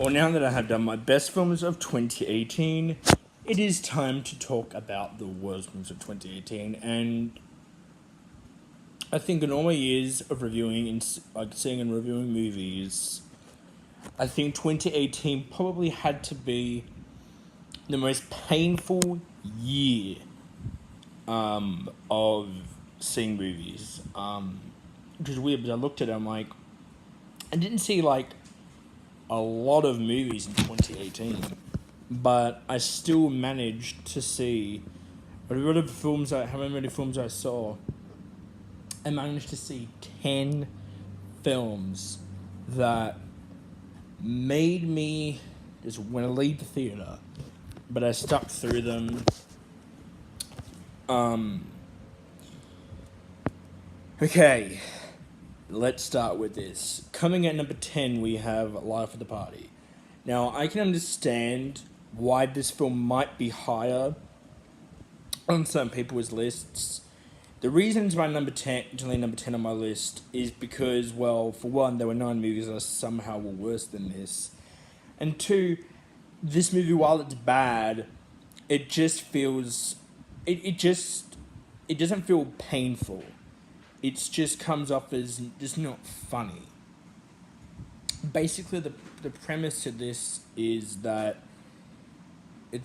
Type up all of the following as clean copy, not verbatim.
Well, now that I have done my best films of 2018, it is time to talk about the worst films of 2018. And I think in all my years of reviewing and seeing and reviewing movies, I think 2018 probably had to be the most painful year of seeing movies. Which is weird because I looked at it, I'm like, I didn't see like a lot of movies in 2018, but I still managed to see a lot of films. How many films I saw? I managed to see 10 films that made me just want to leave the theater, but I stuck through them. Okay, let's start with this. Coming at number 10, we have Life of the Party. Now, I can understand why this film might be higher on some people's lists. The reasons why it's only number 10 on my list is because, well, for one, there were 9 movies that somehow were worse than this. And two, this movie, while it's bad, it just feels... It doesn't feel painful. It just comes off as just not funny. Basically, the premise to this is that it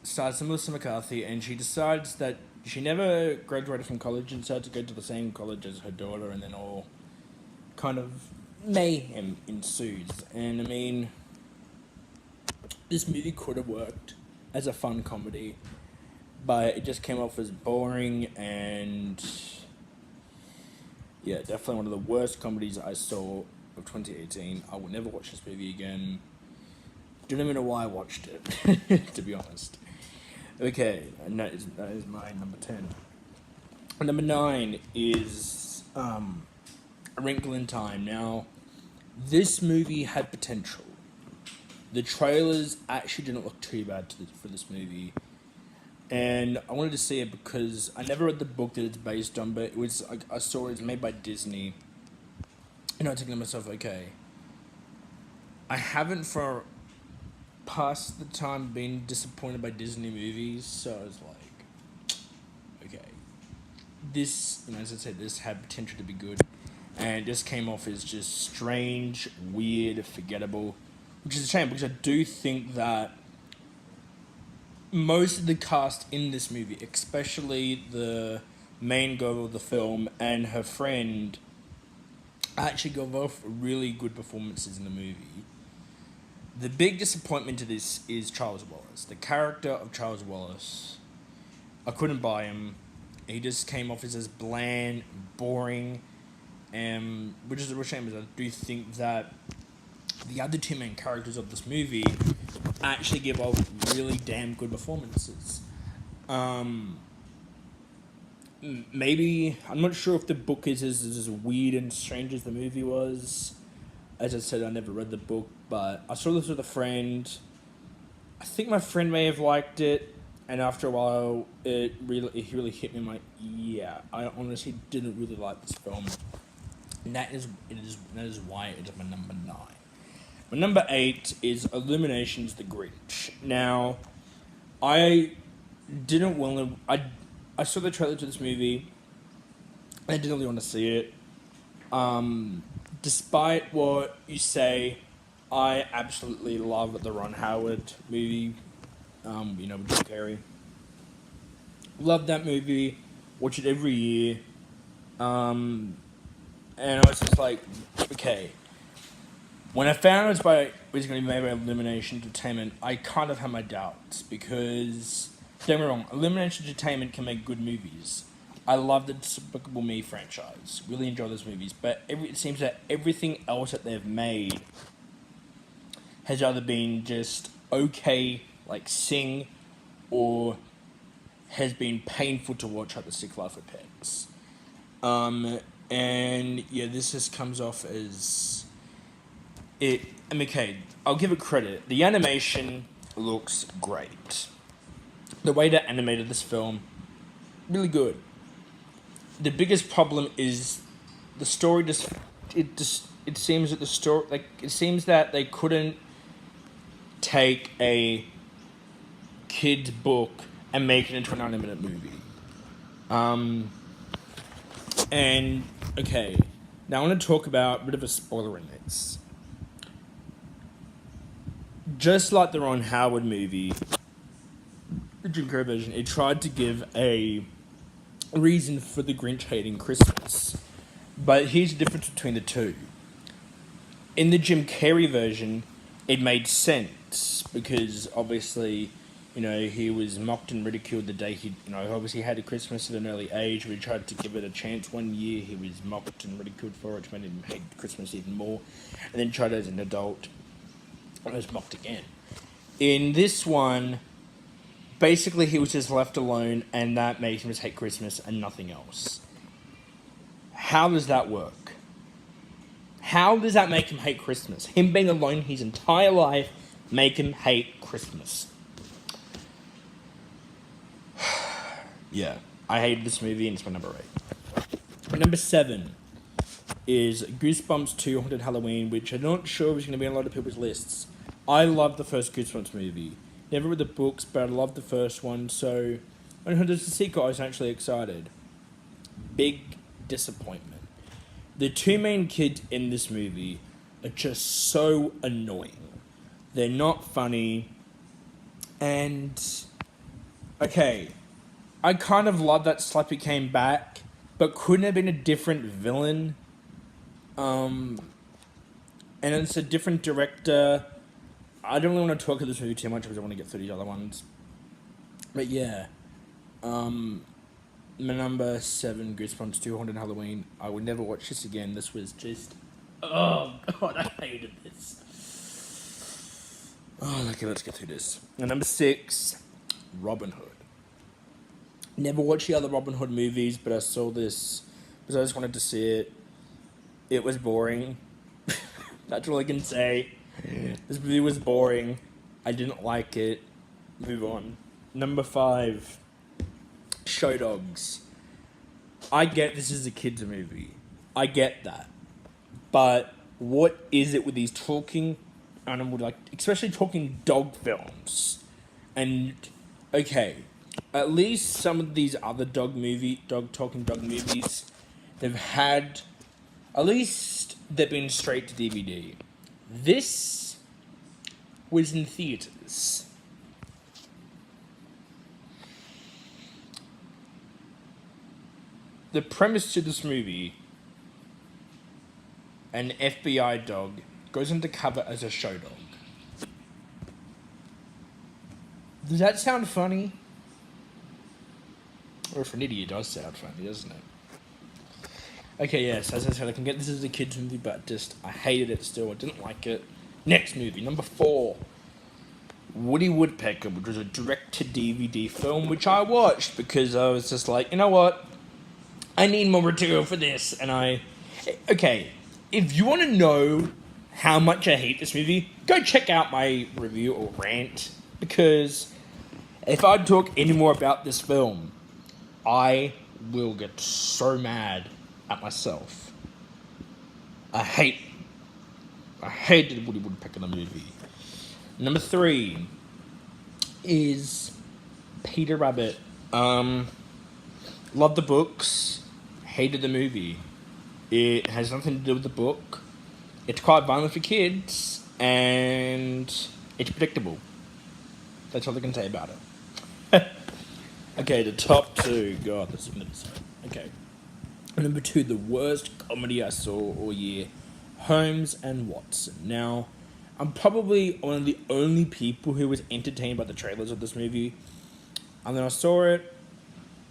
starts with Melissa McCarthy, and she decides that she never graduated from college and decided to go to the same college as her daughter, and then all kind of mayhem ensues. And I mean, this movie could have worked as a fun comedy, but it just came off as boring and... yeah, definitely one of the worst comedies I saw of 2018. I will never watch this movie again. Don't even know why I watched it, to be honest. Okay, and that is my number 10. Number 9 is A Wrinkle in Time. Now, this movie had potential. The trailers actually didn't look too bad for this movie. And I wanted to see it because I never read the book that it's based on, but it was I saw it was made by Disney. And I was thinking to myself, okay, I haven't for past the time been disappointed by Disney movies, so I was like, okay, this, as I said, this had potential to be good, and it just came off as just strange, weird, forgettable, which is a shame because I do think that most of the cast in this movie, especially the main girl of the film and her friend, actually got both really good performances in the movie. The big disappointment to this is Charles Wallace. The character of Charles Wallace, I couldn't buy him. He just came off as bland, boring, and which is a real shame because I do think that the other two main characters of this movie actually give off really damn good performances. Maybe, I'm not sure if the book is as weird and strange as the movie was. As I said, I never read the book, but I saw this with a friend. I think my friend may have liked it, and after a while, it really hit me. I'm like, yeah, I honestly didn't really like this film, and that is why it is my number 9. My number 8 is Illumination's The Grinch. Now, I didn't want to... I saw the trailer to this movie. I didn't really want to see it. Despite what you say, I absolutely love the Ron Howard movie. With Jim Carrey. Love that movie. Watch it every year. And I was just like, okay. When I found it was going to be made by Illumination Entertainment, I kind of had my doubts because, don't get me wrong, Illumination Entertainment can make good movies. I love the Despicable Me franchise. Really enjoy those movies, but it seems that everything else that they've made has either been just okay, like Sing, or has been painful to watch, like The Sick Life of Pets. And yeah, this just comes off as... okay, I'll give it credit. The animation looks great. The way they animated this film, really good. The biggest problem is the story. It seems that the story, it seems that they couldn't take a kid's book and make it into a 90-minute movie. And, okay, now I want to talk about a bit of a spoiler in this. Just like the Ron Howard movie, the Jim Carrey version, it tried to give a reason for the Grinch hating Christmas. But here's the difference between the two. In the Jim Carrey version, it made sense because obviously, he was mocked and ridiculed the day he, obviously had a Christmas at an early age. We tried to give it a chance one year. He was mocked and ridiculed for it, which made him hate Christmas even more. And then tried as an adult, and was mocked again. In this one, basically he was just left alone, and that made him just hate Christmas and nothing else. How does that work? How does that make him hate Christmas? Him being alone his entire life make him hate Christmas. Yeah, I hated this movie and it's my number 8. My number 7 is Goosebumps 2 Haunted Halloween, which I'm not sure is going to be on a lot of people's lists. I love the first Goosebumps movie. Never read the books, but I loved the first one, so when I heard there's a sequel, I was actually excited. Big disappointment. The two main kids in this movie are just so annoying. They're not funny, and okay, I kind of love that Slappy came back, but couldn't have been a different villain. And it's a different director. I don't really want to talk about this movie too much because I want to get through the other ones. But yeah, my number 7, Goosebumps 2 Haunted Halloween. I would never watch this again. This was just, oh god, I hated this. Oh, okay, let's get through this. And number 6, Robin Hood. Never watched the other Robin Hood movies, but I saw this because I just wanted to see it. It was boring. That's all I can say. This movie was boring. I didn't like it. Move on. Number 5, Show Dogs. I get this is a kids' movie. I get that. But what is it with these talking animal, especially talking dog films? And, okay, at least some of these other talking dog movies, at least they've been straight to DVD. This was in theaters. The premise to this movie, an FBI dog goes undercover as a show dog. Does that sound funny? Or for an idiot, it does sound funny, doesn't it? Okay, yes, as I said, I can get this as a kid's movie, but I hated it still. I didn't like it. Next movie, number 4. Woody Woodpecker, which was a direct-to-DVD film, which I watched because I was just like, you know what? I need more material for this, and okay, if you want to know how much I hate this movie, go check out my review or rant, because if I talk any more about this film, I will get so mad at myself. I hated Woody Woodpecker in the movie. Number 3 is Peter Rabbit. Loved the books, hated the movie. It has nothing to do with the book. It's quite violent for kids, and it's predictable. That's all I can say about it. Okay, the top 2. God, this is going to be so... Okay. Number 2, the worst comedy I saw all year, Holmes and Watson. Now, I'm probably one of the only people who was entertained by the trailers of this movie. And then I saw it.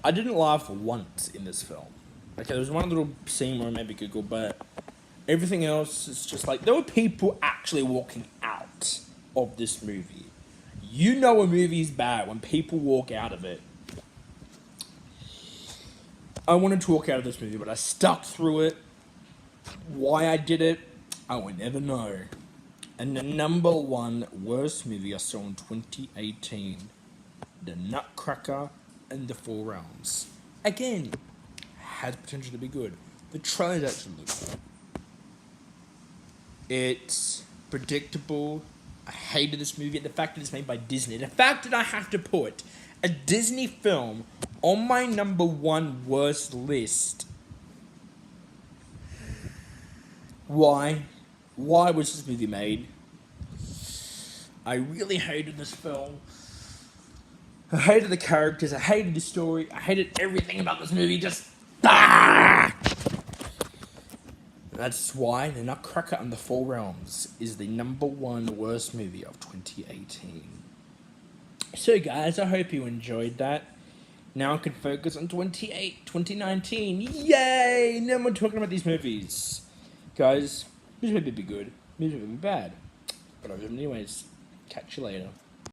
I didn't laugh once in this film. Okay, there was one little scene where I maybe giggled, but everything else is just like, there were people actually walking out of this movie. You know a movie's bad when people walk out of it. I wanted to walk out of this movie, but I stuck through it. Why I did it, I will never know. And the number 1 worst movie I saw in 2018, The Nutcracker and the 4 Realms. Again, has potential to be good. The trailers actually look good. It's predictable. I hated this movie. The fact that it's made by Disney. The fact that I have to put a Disney film on my number 1 worst list. Why? Why was this movie made? I really hated this film. I hated the characters. I hated the story. I hated everything about this movie. That's why The Nutcracker and the Four Realms is the number 1 worst movie of 2018. So guys, I hope you enjoyed that. Now I can focus on 2019. Yay! No more talking about these movies. Guys, this movie be good. This movie be bad. But anyways, catch you later.